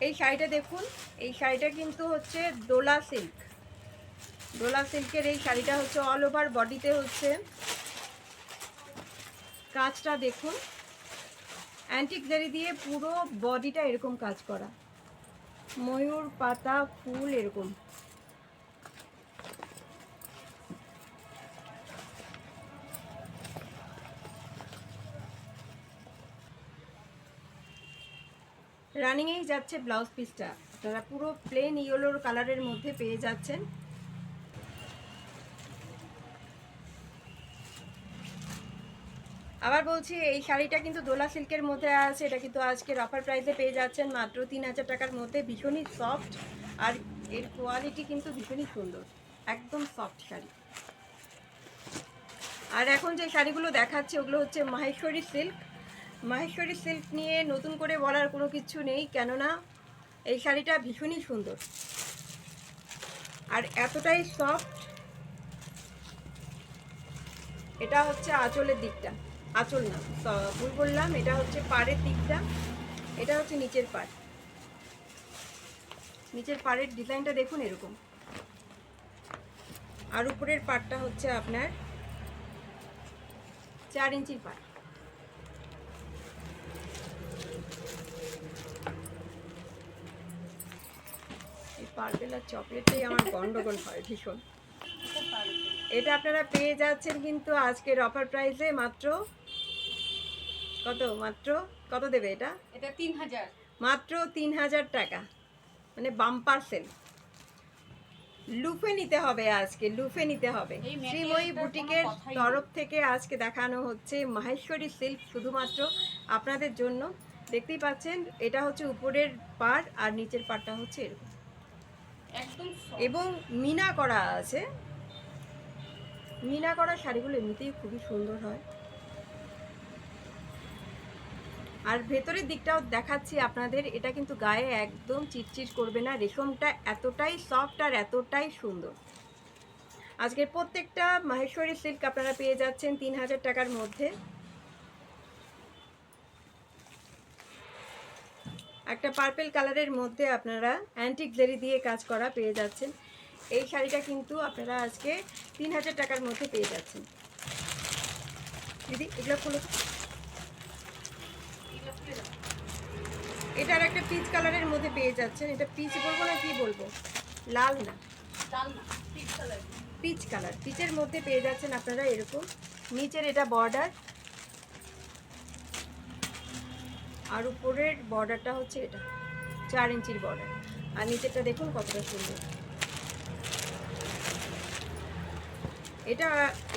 এই শাড়িটা দেখুন, এই শাড়িটা কিন্তু হচ্ছে ডোলা সিল্ক। ডোলা সিল্কের এই শাড়িটা হচ্ছে অল ওভার বডিতে হচ্ছে কাজটা দেখুন, অ্যান্টিক জারি দিয়ে পুরো বডিটা এরকম কাজ করা, ময়ূর পাতা ফুল এরকম। রানিংয়েই যাচ্ছে ব্লাউজ পিসটা, আপনারা পুরো প্লেন ইয়েলোর কালারের মধ্যে পেয়ে যাচ্ছেন। আবার বলছি, এই শাড়িটা কিন্তু দোলা সিল্কের মধ্যে আছে। এটা কিন্তু আজকের অফার প্রাইসে পেয়ে যাচ্ছেন মাত্র 3000 টাকার মধ্যে। ভীষণই সফট, আর এর কোয়ালিটি কিন্তু ভীষণই সুন্দর, একদম সফট শাড়ি। আর এখন যে শাড়িগুলো দেখাচ্ছে ওগুলো হচ্ছে মাহেশ্বরী সিল্ক। মাহেশ্বরী সিল্ক নিয়ে নতুন করে বলার কোনো কিছু নেই, কেননা এই শাড়িটা ভীষণই সুন্দর আর এতটাই সফট। এটা হচ্ছে আঁচলের দিকটা, আঁচল না, ভুল বললাম, এটা হচ্ছে পাড়ের দিকটা, এটা হচ্ছে নিচের পাড়। নিচের পাড়ের ডিজাইনটা দেখুন এরকম, আর উপরের পাড়টা হচ্ছে আপনার 4 ইঞ্চির পাড়। এই পার্পেল আর চকলেটটাই আমার গন্ডগোল হয় ভীষণ। এটা আপনারা পেয়ে যাচ্ছেন কিন্তু আজকের অফার প্রাইসে মাত্র কত, মাত্র কত দেবে এটা? এটা 3000, মাত্র 3000 টাকা, মানে বাম্পার সেল। লুফে নিতে হবে, আজকে লুফে নিতে হবে। শ্রীময়ী বুটিকের তরফ থেকে আজকে দেখানো হচ্ছে মাহেশ্বরী সিল্ক শুধুমাত্র আপনাদের জন্য। দেখতেই পাচ্ছেন, এটা হচ্ছে উপরের পাড় আর নিচের পাড়টা হচ্ছে এরকম একদম এবং মিনা করা আছে। মিনা করা শাড়িগুলো এমনিতেই খুবই সুন্দর হয়। আর ভেতরের দিকটাও দেখাচ্ছি আপনাদের, এটা কিন্তু গায়ে একদম চিটচিট করবে না। রেশমটা এতটাই সফট আর এতটাই সুন্দর। আজকের প্রত্যেকটা মাহেশ্বরী সিল্ক আপনারা পেয়ে যাচ্ছেন 3000 টাকার মধ্যে। একটা পার্পেল কালারের মধ্যে আপনারা অ্যান্টিক জারি দিয়ে কাজ করা পেয়ে যাচ্ছেন। এই শাড়িটা কিন্তু আপনারা আজকে 3000 টাকার মধ্যে পেয়ে যাচ্ছেন। দিদি এগুলো খুলো। এটার একটা পিচ কালারের মধ্যে পেয়ে যাচ্ছেন। এটা পিচ বলবো না কি বলবো, লাল না, পিচ কালার। পিচের মধ্যে পেয়ে যাচ্ছেন আপনারা এরকম। নিচের এটা বর্ডার, আর উপরের বর্ডারটা হচ্ছে এটা 4 ইঞ্চির বর্ডার, আর নিচেরটা দেখুন কতটা সুন্দর।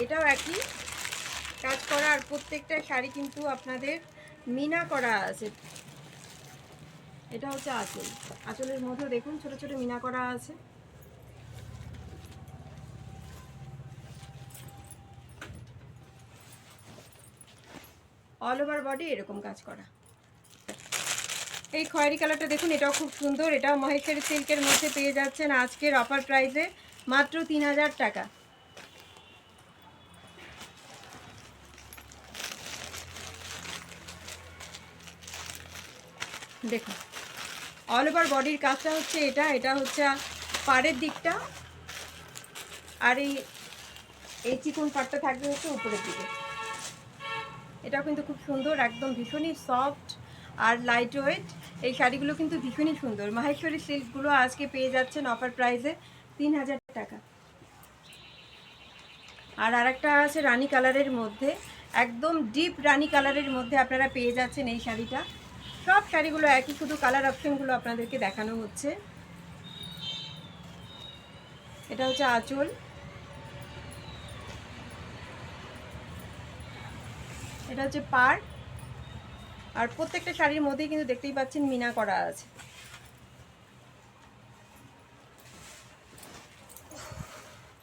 এটাও একই কাজ করা, আর প্রত্যেকটা শাড়ি কিন্তু আপনাদের মিনা করা আছে। এটা হচ্ছে আঁচল, আঁচলের মধ্যে দেখুন ছোট ছোট মিনা করা আছে। অল ওভার বডি এরকম কাজ করা। এই খয়েরি কালারটা দেখুন, এটাও খুব সুন্দর। এটাও মহেশ্বরী সিল্কের মধ্যে পেয়ে যাচ্ছেন আজকের অফার প্রাইসে মাত্র 3000 টাকা। দেখুন অল ওভার বডির কাজটা হচ্ছে এটা হচ্ছে পাড়ের দিকটা, আর এই চিকন পাড়টা থাকবে হচ্ছে উপরের দিকে। এটাও কিন্তু খুব সুন্দর, একদম ভীষণই সফট আর লাইট ওয়েট। এই শাড়িগুলো কিন্তু ভীষণই সুন্দর। মাহেশ্বরী সিল্কগুলো আজকে পেয়ে যাচ্ছেন অফার প্রাইসে 3000 টাকা। আর আরেকটা আছে রানী কালারের মধ্যে, একদম ডিপ রানী কালারের মধ্যে আপনারা পেয়ে যাচ্ছেন এই শাড়িটা। সব শাড়িগুলো একই, শুধু কালার অপশনগুলো আপনাদেরকে দেখানো হচ্ছে। এটা হচ্ছে আঁচল, এটা হচ্ছে পাড়, আর প্রত্যেকটা শাড়ির মধ্যেই কিন্তু দেখতেই পাচ্ছেন মিনা করা আছে।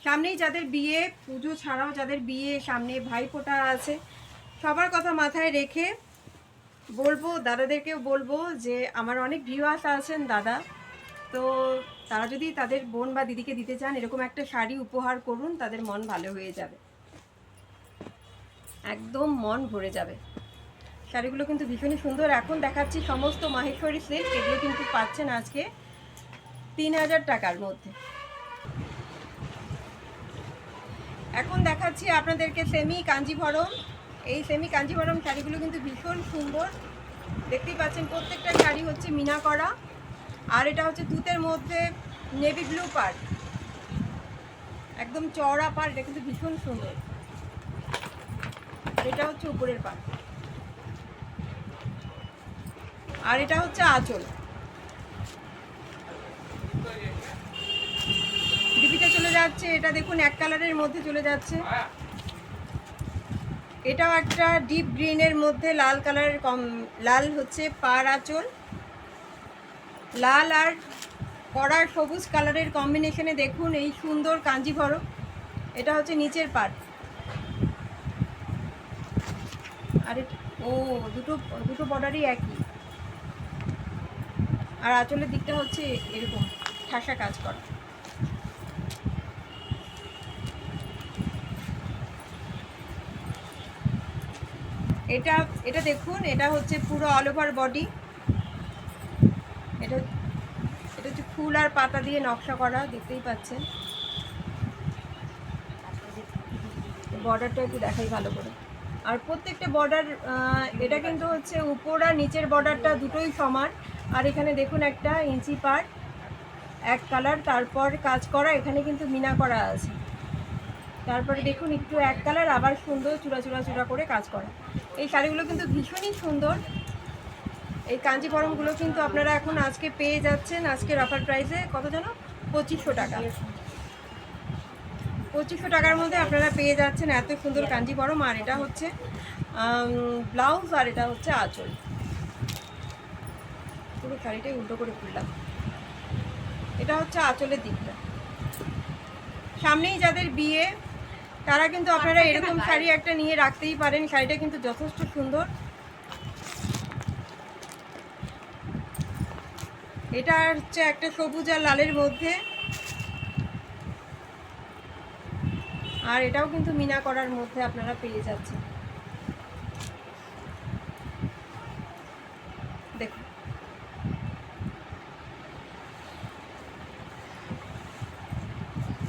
সামনেই যাদের বিয়ে, পুজো ছাড়াও যাদের বিয়ে, সামনে ভাইফোঁটা আছে, সবার কথা মাথায় রেখে বলবো, দাদাদেরকেও বলবো যে আমার অনেক ভিউয়ার্স আছেন দাদা, তো তারা যদি তাদের বোন বা দিদিকে দিতে চান এরকম একটা শাড়ি উপহার করুন, তাদের মন ভালো হয়ে যাবে, একদম মন ভরে যাবে। শাড়িগুলো কিন্তু ভীষণই সুন্দর। এখন দেখাচ্ছি সমস্ত মাহেশ্বরী সিল্ক, এগুলো কিন্তু পাচ্ছেন আজকে 3000 টাকার মধ্যে। এখন দেখাচ্ছি আপনাদেরকে সেমি কাঞ্জিভরম। এই সেমি কাঞ্জিভরম শাড়িগুলো কিন্তু ভীষণ সুন্দর, দেখতেই পাচ্ছেন প্রত্যেকটা শাড়ি হচ্ছে মিনা করা। আর এটা হচ্ছে তুতের মধ্যে নেভি ব্লু পাড়, একদম চওড়া পাড়, এটা কিন্তু ভীষণ সুন্দর। আর এটা হচ্ছে উপরের পাড়, আর এটা হচ্ছে আঁচল। ডিপিতে চলে যাচ্ছে, এটা দেখুন এক কালারের মধ্যে চলে যাচ্ছে। এটাও একটা ডিপ গ্রিনের মধ্যে লাল কালারের, লাল হচ্ছে পাড় আঁচল, লাল আর কড়া সবুজ কালারের কম্বিনেশনে দেখুন এই সুন্দর কাঞ্জিভরম। এটা হচ্ছে নিচের পাড়। আর ও দুটো দুটো বর্ডারই একই। আর আঁচলের দিকটা হচ্ছে এরকম ঠাসা কাজ করা। এটা এটা দেখুন, এটা হচ্ছে পুরো অল ওভার বডি। এটা এটা হচ্ছে ফুল আর পাতা দিয়ে নকশা করা, দেখতেই পাচ্ছেন। বর্ডারটা একটু দেখাই ভালো করে। আর প্রত্যেকটা বর্ডার, এটা কিন্তু হচ্ছে উপর আর নিচের বর্ডারটা দুটোই সমান। আর এখানে দেখুন একটা ইঞ্চি পার এক কালার, তারপর কাজ করা, এখানে কিন্তু মিনা করা আছে। তারপরে দেখুন একটু এক কালার, আবার সুন্দর চূড়া চূড়া চূড়া করে কাজ করা। এই শাড়িগুলো কিন্তু ভীষণই সুন্দর। এই কাঞ্জিভরমগুলো কিন্তু আপনারা এখন আজকে পেয়ে যাচ্ছেন আজকের অফার প্রাইসে, কত যেন 2500 টাকা। 2500 টাকার মধ্যে আপনারা পেয়ে যাচ্ছেন এত সুন্দর কাঞ্জিভরম। আর এটা হচ্ছে ব্লাউজ, আর এটা হচ্ছে আঁচল। পুরো শাড়িটাই উল্টো করে খুললাম। এটা হচ্ছে আঁচলের দিকটা। সামনেই যাদের বিয়ে তারা কিন্তু আপনারা এরকম শাড়ি একটা নিয়ে রাখতেই পারেন। শাড়িটা কিন্তু যথেষ্ট সুন্দর। এটা হচ্ছে একটা সবুজ আর লালের মধ্যে, আর এটাও কিন্তু মিনা করার মধ্যে আপনারা পেয়ে যাচ্ছেন। দেখুন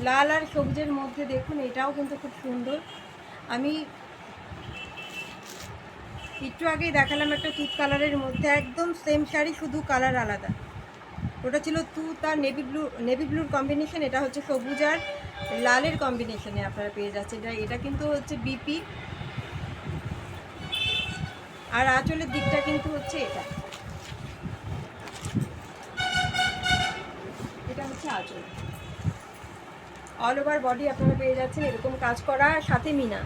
লাল আর সবুজের মধ্যে, দেখুন এটাও কিন্তু খুব সুন্দর। আমি একটু আগেই দেখালাম একটা তুত কালারের মধ্যে, একদম সেম শাড়ি, শুধু কালার আলাদা। ওটা ছিল তুত আর নেভি ব্লুর কম্বিনেশন, এটা হচ্ছে সবুজ আর লালের কম্বিনেশনে আপনারা পেয়ে যাচ্ছেন। এটা কিন্তু হচ্ছে বিপি। আর আঁচলের দিকটা কিন্তু হচ্ছে এটা হচ্ছে আঁচল। অল ওভার বডি আপনারা পেয়ে যাচ্ছেন এরকম কাজ করা, সাথে মিনা।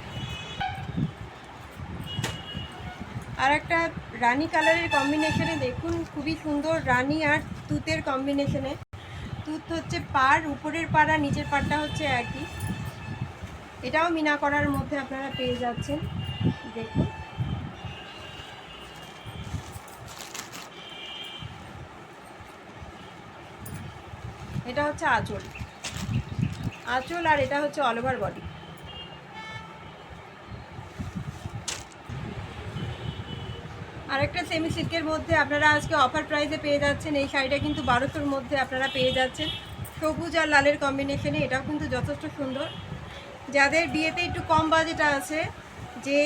আর একটা রানী কালারের কম্বিনেশনে দেখুন, খুবই সুন্দর রানী আর তুতের কম্বিনেশনে। তুত হচ্ছে পাড়, উপরের পাড় আর নিচের পাড়টা হচ্ছে একই। এটাও মিনা করার মধ্যে আপনারা পেয়ে যাচ্ছেন। দেখুন এটা হচ্ছে আঁচল, আঁচল, আর এটা হচ্ছে অল ওভার বডি। আরেকটা সেমি সিল্কের মধ্যে আপনারা আজকে অফার প্রাইসে পেয়ে যাচ্ছেন। এই শাড়িটা কিন্তু 1200-র মধ্যে আপনারা পেয়ে যাচ্ছেন, সবুজ আর লালের কম্বিনেশনে। এটাও কিন্তু যথেষ্ট সুন্দর। যাদের বিয়েতে একটু কম বাজেট আছে, যে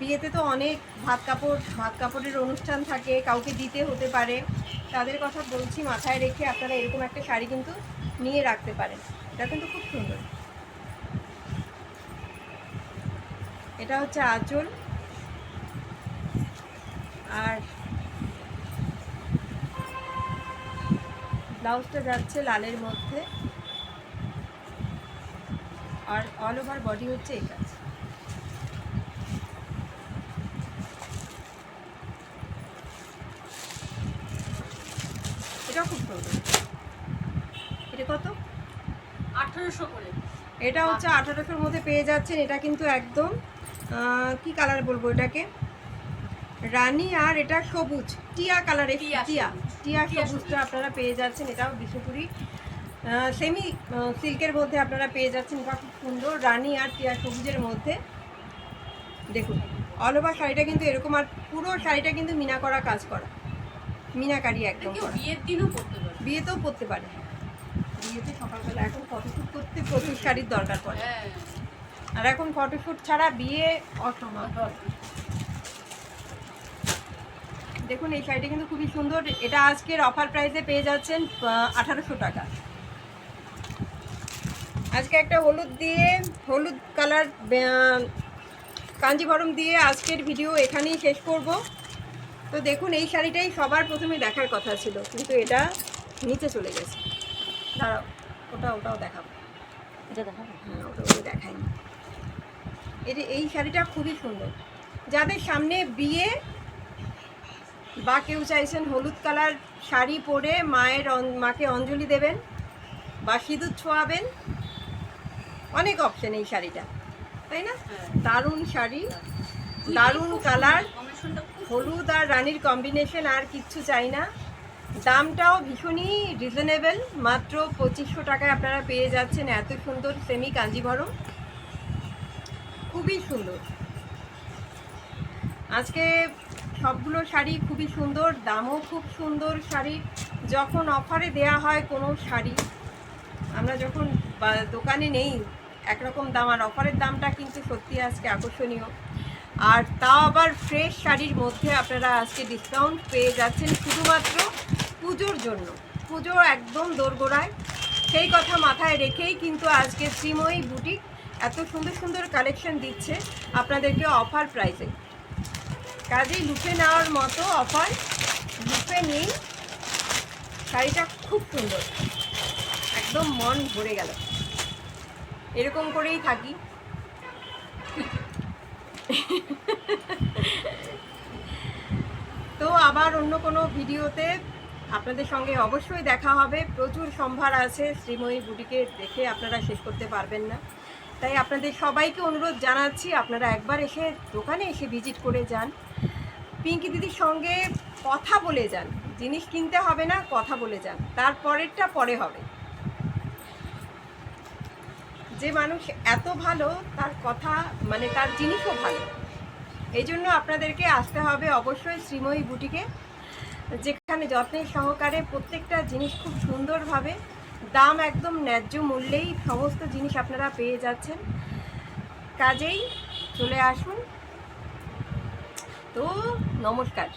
বিয়েতে তো অনেক ভাত কাপড়ের অনুষ্ঠান থাকে, কাউকে দিতে হতে পারে, তাদের কথা বলছি, মাথায় রেখে আপনারা এরকম একটা শাড়ি কিন্তু নিয়ে রাখতে পারেন। এটা কিন্তু খুব সুন্দর। এটা হচ্ছে আঁচল, আর ব্লাউজটা যাচ্ছে লালের মধ্যে, আর অল ওভার বডি হচ্ছে এই কাজ। এটা খুব সুন্দর। এটা কত? 1800 করে। এটা হচ্ছে 1800-র মধ্যে পেয়ে যাচ্ছেন। এটা কিন্তু একদম কি কালার বলবো এটাকে, রানী, আর এটা সবুজ টিয়া কালারের, টিয়া সবুজটা আপনারা পেয়ে যাচ্ছেন। এটাও বিশ্বপুরি সেমি সিল্কের মধ্যে আপনারা পেয়ে যাচ্ছেন। এটা খুব সুন্দর রানী আর টিয়া সবুজের মধ্যে। দেখুন অল ওভার শাড়িটা কিন্তু এরকম, আর পুরো শাড়িটা কিন্তু মিনা করা কাজ করা, মিনাকারি একদম কেউ করা। বিয়ের দিনও পড়তে পারে। বিয়েতেও পরতে পারে, বিয়েতে সকালবেলা এখন ফটোশ্যুট করতে প্রচুর শাড়ির দরকার পড়ে, হ্যাঁ। আর এখন ফটোশ্যুট ছাড়া বিয়ে অসম্ভব। দেখুন এই শাড়িটা কিন্তু খুবই সুন্দর, এটা আজকের অফার প্রাইসে পেয়ে যাচ্ছেন 1800 টাকা। আজকে একটা হলুদ কালার কাঞ্জিভরম দিয়ে আজকের ভিডিও এখানেই শেষ করব। তো দেখুন এই শাড়িটাই সবার প্রথমে দেখার কথা ছিল, কিন্তু এটা নিচে চলে গেছে। দাঁড়াও, ওটাও দেখাবো, এটা দেখাবো। হ্যাঁ ওটা দেখাইনি। এই শাড়িটা খুবই সুন্দর, যাদের সামনে বিয়ে বা কেউ চাইছেন হলুদ কালার শাড়ি পরে মাকে অঞ্জলি দেবেন বা সিঁদুর ছোঁয়াবেন, অনেক অপশন এই শাড়িটা, তাই না? দারুণ শাড়ি, দারুণ কালার, হলুদ আর রানীর কম্বিনেশন, আর কিচ্ছু চাই না। দামটাও ভীষণই রিজনেবল, মাত্র 2500 টাকায় আপনারা পেয়ে যাচ্ছেন এত সুন্দর সেমি কাঞ্জিভরম, খুবই সুন্দর। আজকে সবগুলো শাড়ি খুবই সুন্দর, দামও খুব সুন্দর। শাড়ি যখন অফারে দেয়া হয় কোনো শাড়ি, আমরা যখন দোকানে নেই একরকম দাম, আর অফারের দামটা কিন্তু সত্যি আজকে আকর্ষণীয়। আর তাও আবার ফ্রেশ শাড়ির মধ্যে আপনারা আজকে ডিসকাউন্ট পেয়ে যাচ্ছেন শুধুমাত্র পুজোর জন্য। পুজো একদম দোরগোড়ায়, সেই কথা মাথায় রেখেই কিন্তু আজকে শ্রীময়ী বুটিক এত সুন্দর সুন্দর কালেকশন দিচ্ছে আপনাদেরকে অফার প্রাইসে। কাজেই লুফে নেওয়ার মতো অফার, লুফে নেই। শাড়িটা খুব সুন্দর, একদম মন ভরে গেল। এরকম করেই থাকি। তো আবার অন্য কোনো ভিডিওতে আপনাদের সঙ্গে অবশ্যই দেখা হবে। প্রচুর সম্ভার আছে শ্রীময়ী বুটিকে, দেখে আপনারা শেষ করতে পারবেন না। তাই আপনাদের সবাইকে অনুরোধ জানাচ্ছি, আপনারা একবার এসে দোকানে এসে ভিজিট করে যান, পিঙ্কি দিদির সঙ্গে কথা বলে যান। জিনিস কিনতে হবে না, কথা বলে যান, তারপরেরটা পরে হবে। যে মানুষ এত ভালো, তার কথা মানে তার জিনিসও ভালো। এই জন্য আপনাদেরকে আসতে হবে অবশ্যই শ্রীময়ী বুটিকে, যেখানে যত্নের সহকারে প্রত্যেকটা জিনিস খুব সুন্দরভাবে, দাম একদম ন্যায্য মূল্যেই সমস্ত জিনিস আপনারা পেয়ে যাচ্ছেন। কাজেই চলে আসুন। তো নমস্কার।